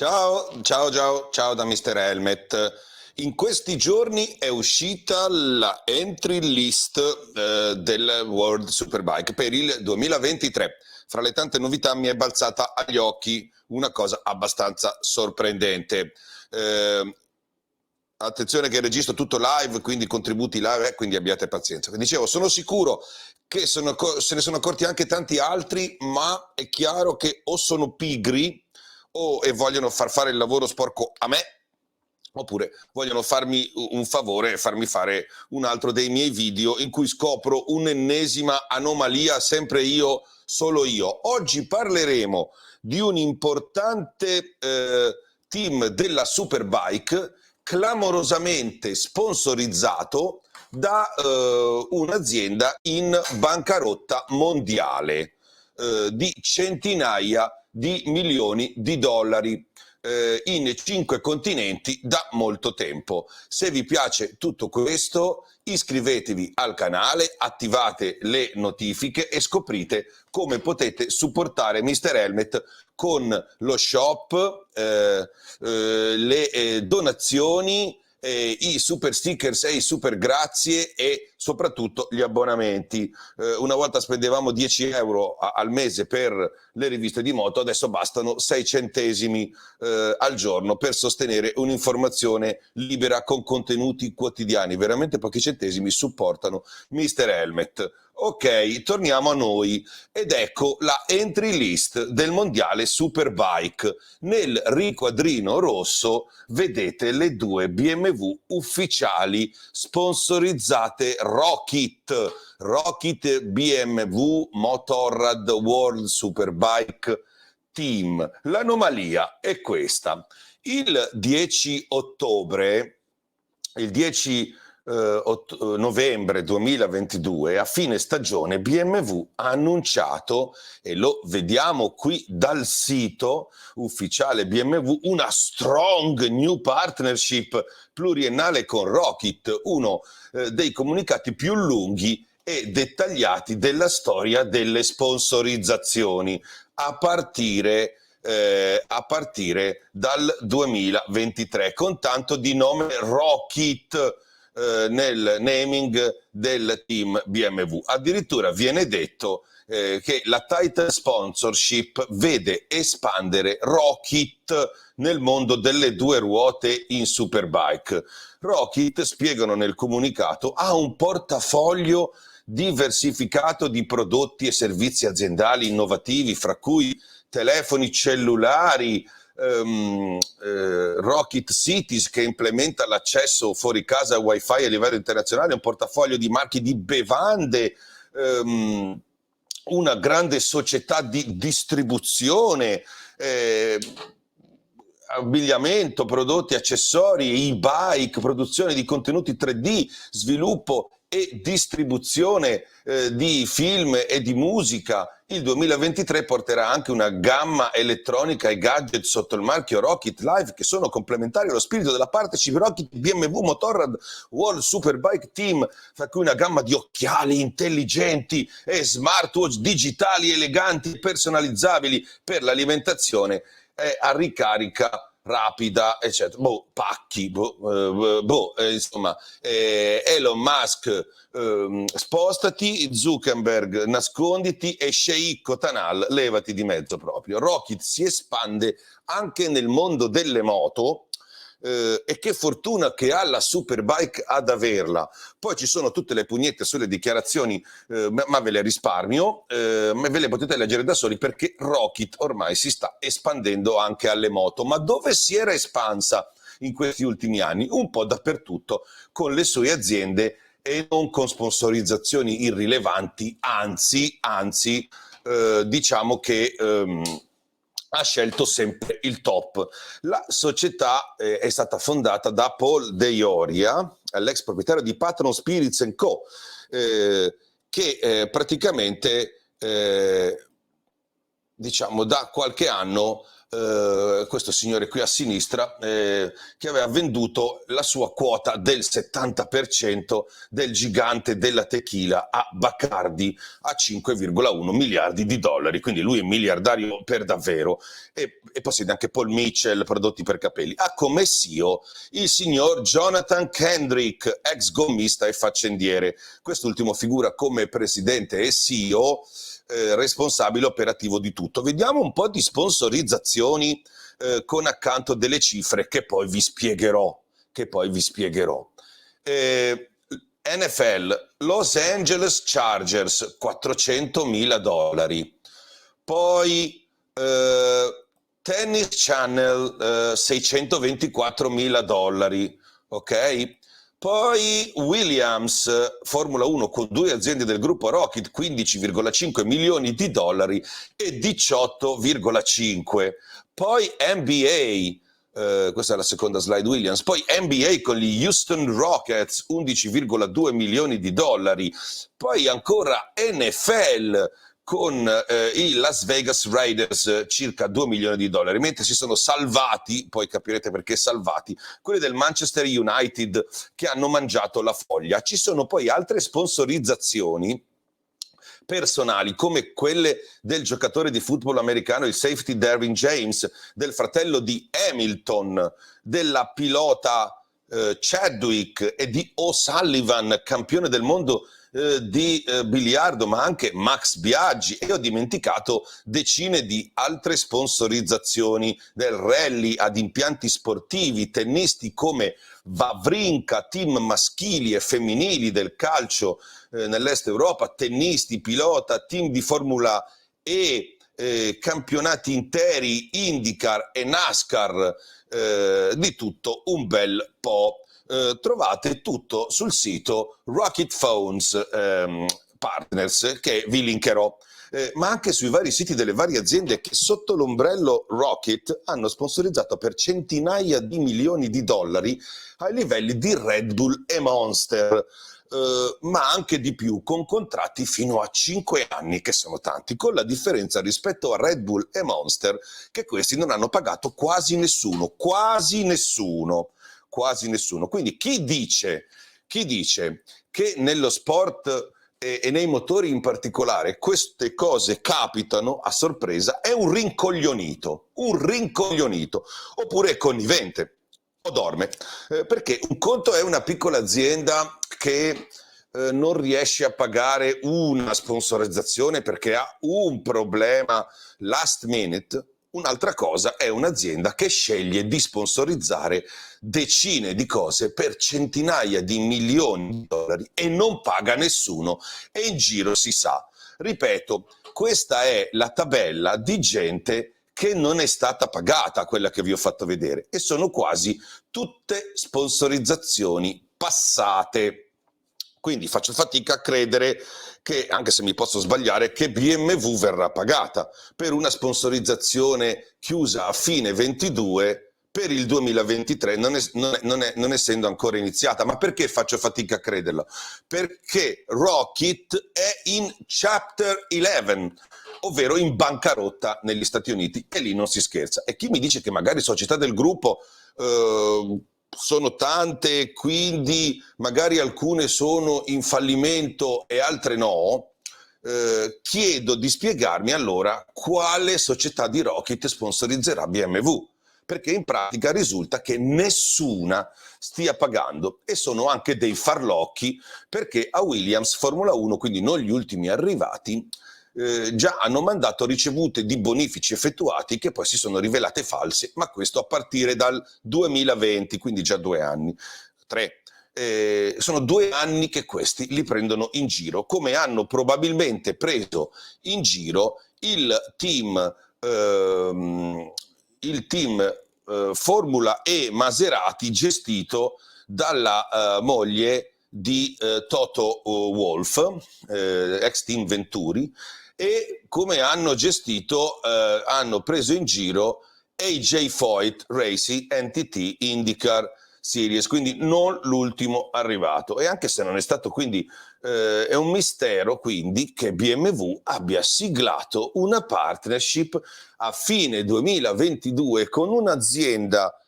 Ciao da Mr. Helmet. In questi giorni è uscita la entry list del World Superbike per il 2023. Fra le tante novità mi è balzata agli occhi una cosa abbastanza sorprendente. Attenzione che registro tutto live, quindi contributi live, quindi abbiate pazienza. Dicevo, sono sicuro che se ne sono accorti anche tanti altri, ma è chiaro che o sono pigri e vogliono far fare il lavoro sporco a me, oppure vogliono farmi un favore e farmi fare un altro dei miei video in cui scopro un'ennesima anomalia, sempre io, solo io. Oggi parleremo di un importante team della Superbike clamorosamente sponsorizzato da un'azienda in bancarotta mondiale di centinaia di milioni di dollari in 5 continenti da molto tempo. Se vi piace tutto questo, iscrivetevi al canale, attivate le notifiche e scoprite come potete supportare Mr. Helmet con lo shop, le donazioni, i super stickers e i super grazie e soprattutto gli abbonamenti. Una volta spendevamo 10 euro al mese per le riviste di moto, adesso bastano 6 centesimi al giorno per sostenere un'informazione libera con contenuti quotidiani. Veramente pochi centesimi supportano Mr. Helmet. Ok, torniamo a noi ed ecco la entry list del mondiale Superbike. Nel riquadrino rosso vedete le due BMW ufficiali sponsorizzate Rocket BMW Motorrad World Superbike Team. L'anomalia è questa. Il 10 novembre 2022, a fine stagione, BMW ha annunciato, e lo vediamo qui dal sito ufficiale BMW, una strong new partnership pluriennale con Rocket, uno dei comunicati più lunghi e dettagliati della storia delle sponsorizzazioni, a partire dal 2023, con tanto di nome Rocket nel naming del team BMW. Addirittura viene detto che la title sponsorship vede espandere Rocket nel mondo delle due ruote in Superbike. Rocket, spiegano nel comunicato, ha un portafoglio diversificato di prodotti e servizi aziendali innovativi, fra cui telefoni cellulari, Rocket Cities, che implementa l'accesso fuori casa wifi a livello internazionale, un portafoglio di marchi di bevande, una grande società di distribuzione, abbigliamento, prodotti, accessori, e-bike, produzione di contenuti 3D, sviluppo e distribuzione di film e di musica. Il 2023 porterà anche una gamma elettronica e gadget sotto il marchio Rocket Live, che sono complementari allo spirito della partnership Rocket BMW Motorrad World Superbike Team, fra cui una gamma di occhiali intelligenti e smartwatch digitali eleganti e personalizzabili per l'alimentazione a ricarica rapida, eccetera. Pacchi, insomma, Elon Musk, spostati, Zuckerberg nasconditi e Sheikh Tanal levati di mezzo proprio. Rocket si espande anche nel mondo delle moto, e che fortuna che ha la Superbike ad averla. Poi ci sono tutte le pugnette sulle dichiarazioni, ma ve le risparmio, ma ve le potete leggere da soli, perché Rocket ormai si sta espandendo anche alle moto. Ma dove si era espansa in questi ultimi anni? Un po' dappertutto, con le sue aziende e non con sponsorizzazioni irrilevanti, anzi, diciamo che ha scelto sempre il top. La società è stata fondata da Paul De Ioria, l'ex proprietario di Patron Spirits Co., che praticamente diciamo da qualche anno questo signore qui a sinistra, che aveva venduto la sua quota del 70% del gigante della tequila a Bacardi a 5,1 miliardi di dollari, quindi lui è miliardario per davvero, e possiede anche Paul Mitchell, prodotti per capelli. Ha come CEO il signor Jonathan Kendrick, ex gommista e faccendiere. Quest'ultimo figura come presidente e CEO, responsabile operativo di tutto. Vediamo un po' di sponsorizzazioni con accanto delle cifre che poi vi spiegherò. NFL, Los Angeles Chargers, 400 mila dollari. Poi Tennis Channel, 624 mila dollari, ok? Poi Williams, Formula 1 con 2 aziende del gruppo Rocket, 15,5 milioni di dollari e 18,5. Poi NBA, questa è la seconda slide Williams, poi NBA con gli Houston Rockets, 11,2 milioni di dollari. Poi ancora NFL con i Las Vegas Raiders, circa 2 milioni di dollari, mentre si sono salvati, poi capirete perché salvati, quelli del Manchester United che hanno mangiato la foglia. Ci sono poi altre sponsorizzazioni personali come quelle del giocatore di football americano, il safety Derwin James, del fratello di Hamilton, della pilota Chadwick e di O'Sullivan, campione del mondo di biliardo, ma anche Max Biaggi, e ho dimenticato decine di altre sponsorizzazioni del rally ad impianti sportivi, tennisti come Wawrinka, team maschili e femminili del calcio nell'est Europa, tennisti, pilota, team di Formula E, campionati interi, IndyCar e NASCAR, di tutto un bel po'. Trovate tutto sul sito Rocket Phones Partners, che vi linkerò, ma anche sui vari siti delle varie aziende che sotto l'ombrello Rocket hanno sponsorizzato per centinaia di milioni di dollari ai livelli di Red Bull e Monster, ma anche di più, con contratti fino a 5 anni, che sono tanti, con la differenza rispetto a Red Bull e Monster che questi non hanno pagato quasi nessuno. Quindi chi dice che nello sport e nei motori in particolare queste cose capitano a sorpresa è un rincoglionito, oppure è connivente o dorme, perché un conto è una piccola azienda che non riesce a pagare una sponsorizzazione perché ha un problema last minute. Un'altra cosa è un'azienda che sceglie di sponsorizzare decine di cose per centinaia di milioni di dollari e non paga nessuno, e in giro si sa. Ripeto, questa è la tabella di gente che non è stata pagata, quella che vi ho fatto vedere, e sono quasi tutte sponsorizzazioni passate. Quindi faccio fatica a credere che, anche se mi posso sbagliare, che BMW verrà pagata per una sponsorizzazione chiusa a fine 22 per il 2023, non essendo ancora iniziata. Ma perché faccio fatica a crederlo? Perché Rocket è in Chapter 11, ovvero in bancarotta negli Stati Uniti, e lì non si scherza. E chi mi dice che magari società del gruppo sono tante, quindi magari alcune sono in fallimento e altre no, chiedo di spiegarmi allora quale società di Rocket sponsorizzerà BMW, perché in pratica risulta che nessuna stia pagando, e sono anche dei farlocchi, perché a Williams Formula 1, quindi non gli ultimi arrivati, già hanno mandato ricevute di bonifici effettuati che poi si sono rivelate false, ma questo a partire dal 2020, quindi già 2 anni, 3. Sono 2 anni che questi li prendono in giro, come hanno probabilmente preso in giro il team Formula E Maserati, gestito dalla moglie di Toto Wolff, ex team Venturi, e come hanno gestito, hanno preso in giro AJ Foyt Racing NTT IndyCar Series, quindi non l'ultimo arrivato. E anche se non è stato quindi È un mistero quindi che BMW abbia siglato una partnership a fine 2022 con un'azienda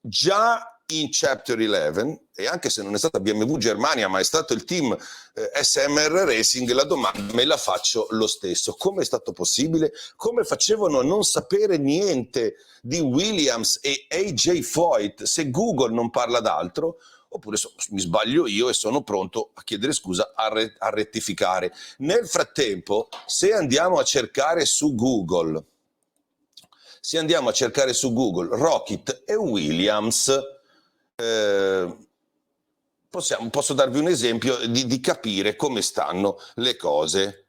già in Chapter 11, e anche se non è stata BMW Germania ma è stato il team SMR Racing, la domanda me la faccio lo stesso: come è stato possibile? Come facevano a non sapere niente di Williams e AJ Foyt se Google non parla d'altro? Oppure mi sbaglio io e sono pronto a chiedere scusa, a rettificare. Nel frattempo, se andiamo a cercare su Google Rocket e Williams, posso darvi un esempio di capire come stanno le cose.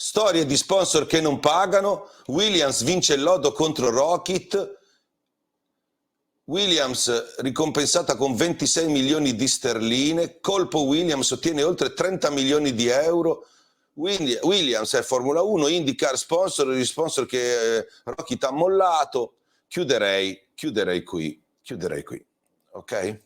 Storie di sponsor che non pagano, Williams vince il lodo contro Rocket, Williams ricompensata con 26 milioni di sterline, colpo Williams ottiene oltre 30 milioni di euro, Williams è Formula 1, IndyCar sponsor, gli sponsor che Rocket ha mollato. Chiuderei qui, ok?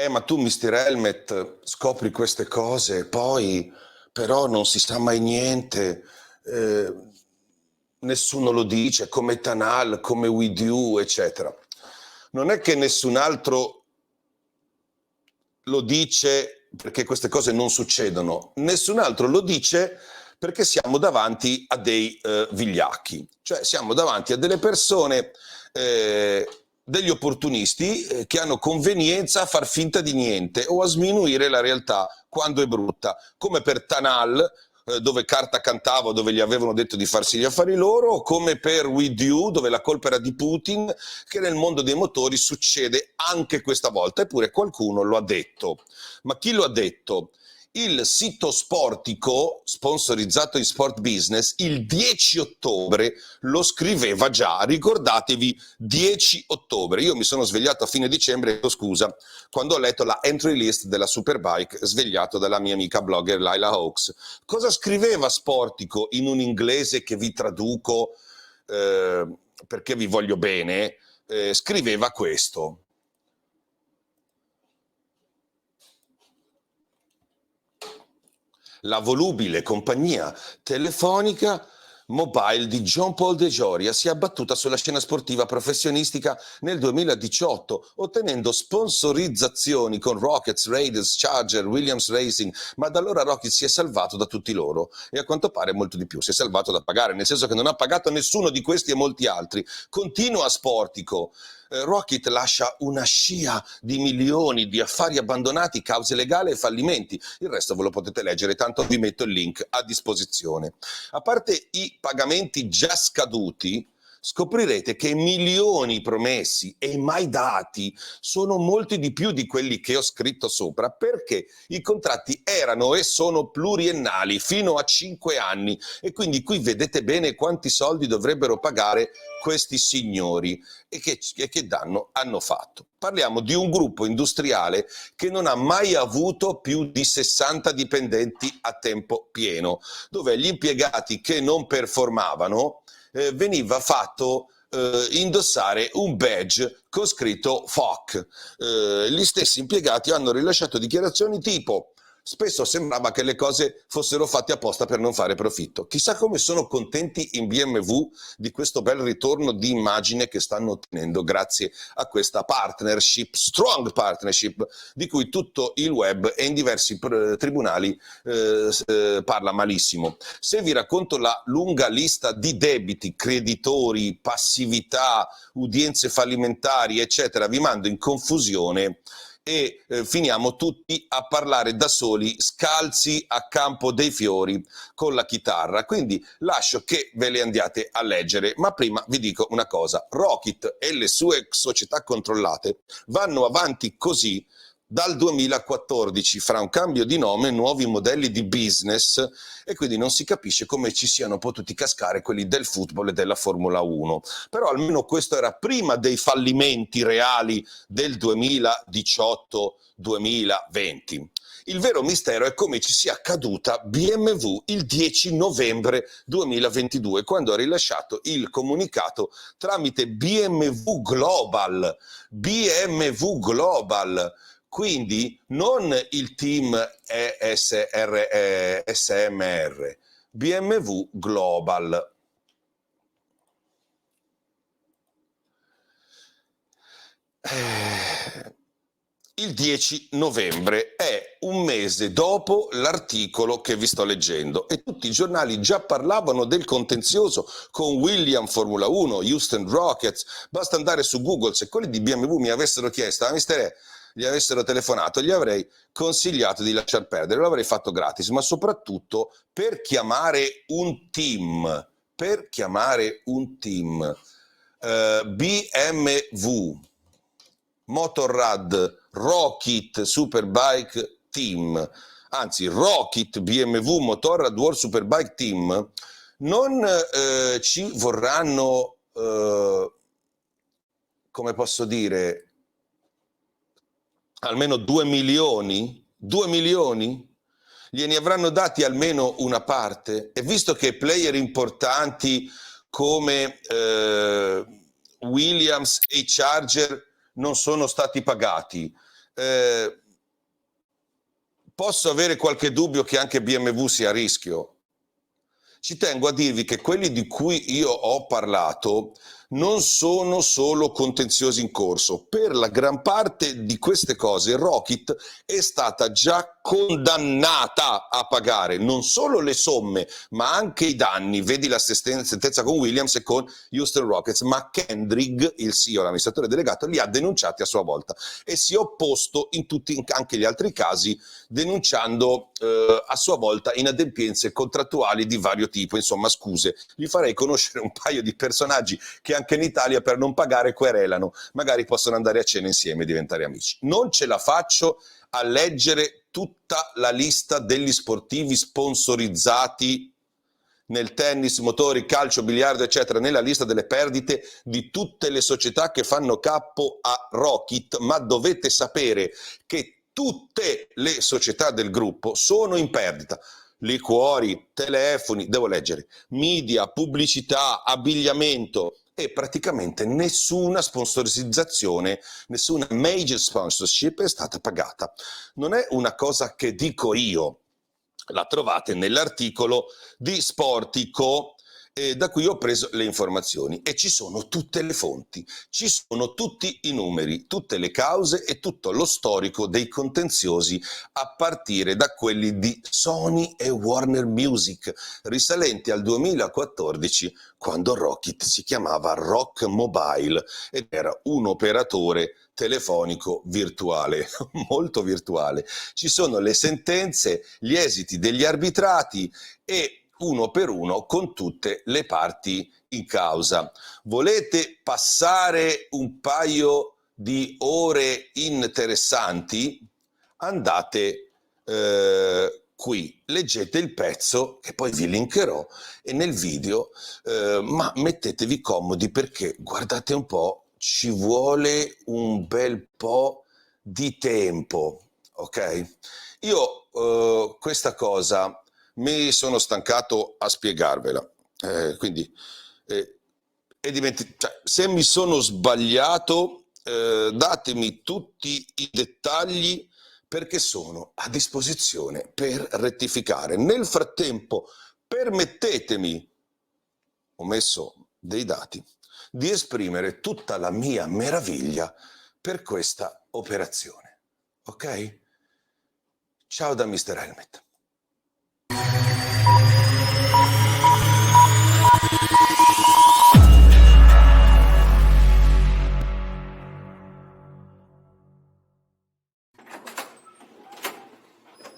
Ma tu, Mr. Helmet, scopri queste cose, poi però non si sa mai niente, nessuno lo dice, come Tanal, come With You, eccetera. Non è che nessun altro lo dice perché queste cose non succedono, nessun altro lo dice perché siamo davanti a dei vigliacchi, cioè siamo davanti a delle persone, degli opportunisti che hanno convenienza a far finta di niente o a sminuire la realtà quando è brutta, come per Tanal, dove carta cantava, dove gli avevano detto di farsi gli affari loro, come per With You, dove la colpa era di Putin, che nel mondo dei motori succede anche questa volta, eppure qualcuno lo ha detto. Ma chi lo ha detto? Il sito Sportico, sponsorizzato in Sport Business, il 10 ottobre lo scriveva già, ricordatevi, 10 ottobre. Io mi sono svegliato a fine dicembre, scusa, quando ho letto la entry list della Superbike, svegliato dalla mia amica blogger Laila Hawks. Cosa scriveva Sportico in un inglese che vi traduco perché vi voglio bene? Scriveva questo. La volubile compagnia telefonica mobile di John Paul De Gioia si è abbattuta sulla scena sportiva professionistica nel 2018, ottenendo sponsorizzazioni con Rockets, Raiders, Charger, Williams Racing, ma da allora Rocket si è salvato da tutti loro e a quanto pare molto di più, si è salvato da pagare, nel senso che non ha pagato nessuno di questi e molti altri. Continua Sportico. Rocket lascia una scia di milioni di affari abbandonati, cause legali e fallimenti. Il resto ve lo potete leggere, tanto vi metto il link a disposizione. A parte i pagamenti già scaduti, scoprirete che milioni promessi e mai dati sono molti di più di quelli che ho scritto sopra, perché i contratti erano e sono pluriennali fino a 5 anni, e quindi qui vedete bene quanti soldi dovrebbero pagare questi signori e che danno hanno fatto. Parliamo di un gruppo industriale che non ha mai avuto più di 60 dipendenti a tempo pieno, dove gli impiegati che non performavano veniva fatto indossare un badge con scritto FOC. Gli stessi impiegati hanno rilasciato dichiarazioni tipo: spesso sembrava che le cose fossero fatte apposta per non fare profitto. Chissà come sono contenti in BMW di questo bel ritorno di immagine che stanno ottenendo grazie a questa partnership, strong partnership, di cui tutto il web e in diversi tribunali parla malissimo. Se vi racconto la lunga lista di debiti, creditori, passività, udienze fallimentari, eccetera, vi mando in confusione e finiamo tutti a parlare da soli, scalzi a Campo dei Fiori con la chitarra. Quindi lascio che ve le andiate a leggere, ma prima vi dico una cosa: Rocket e le sue società controllate vanno avanti così dal 2014 fra un cambio di nome e nuovi modelli di business, e quindi non si capisce come ci siano potuti cascare quelli del football e della Formula 1. Però almeno questo era prima dei fallimenti reali del 2018-2020. Il vero mistero è come ci sia caduta BMW il 10 novembre 2022, quando ha rilasciato il comunicato tramite BMW Global. BMW Global, quindi non il team SMR, BMW Global. Il 10 novembre è un mese dopo l'articolo che vi sto leggendo e tutti i giornali già parlavano del contenzioso con Williams Formula 1, Houston Rockets. Basta andare su Google, se quelli di BMW mi avessero chiesto, Mister E, gli avessero telefonato, gli avrei consigliato di lasciar perdere, lo avrei fatto gratis, ma soprattutto per chiamare un team, BMW Motorrad Rocket Superbike Team, anzi Rocket BMW Motorrad World Superbike Team, non ci vorranno, come posso dire, almeno 2 milioni? 2 milioni? Gliene avranno dati almeno una parte? E visto che player importanti come Williams e Charger non sono stati pagati, posso avere qualche dubbio che anche BMW sia a rischio. Ci tengo a dirvi che quelli di cui io ho parlato non sono solo contenziosi in corso. Per la gran parte di queste cose Rocket è stata già condannata a pagare non solo le somme ma anche i danni. Vedi la sentenza con Williams e con Houston Rockets, ma Kendrick, il CEO, l'amministratore delegato, li ha denunciati a sua volta e si è opposto in tutti anche gli altri casi, denunciando a sua volta inadempienze contrattuali di vario tipo. Insomma, scuse, gli farei conoscere un paio di personaggi che anche in Italia per non pagare querelano, magari possono andare a cena insieme e diventare amici. Non ce la faccio a leggere tutta la lista degli sportivi sponsorizzati nel tennis, motori, calcio, biliardo, eccetera, nella lista delle perdite di tutte le società che fanno capo a Rocket, ma dovete sapere che tutte le società del gruppo sono in perdita. Liquori, telefoni, devo leggere, media, pubblicità, abbigliamento e praticamente nessuna sponsorizzazione, nessuna major sponsorship è stata pagata. Non è una cosa che dico io, la trovate nell'articolo di Sportico, da cui ho preso le informazioni, e ci sono tutte le fonti, ci sono tutti i numeri, tutte le cause e tutto lo storico dei contenziosi, a partire da quelli di Sony e Warner Music, risalenti al 2014, quando Rocket si chiamava Rock Mobile ed era un operatore telefonico virtuale, molto virtuale. Ci sono le sentenze, gli esiti degli arbitrati e uno per uno con tutte le parti in causa. Volete passare un paio di ore interessanti? Andate qui, leggete il pezzo che poi vi linkerò e nel video, ma mettetevi comodi perché guardate un po', ci vuole un bel po' di tempo, ok? Io questa cosa mi sono stancato a spiegarvela, quindi cioè, se mi sono sbagliato, datemi tutti i dettagli perché sono a disposizione per rettificare. Nel frattempo, permettetemi, ho messo dei dati, di esprimere tutta la mia meraviglia per questa operazione. Ok? Ciao da Mr. Helmet.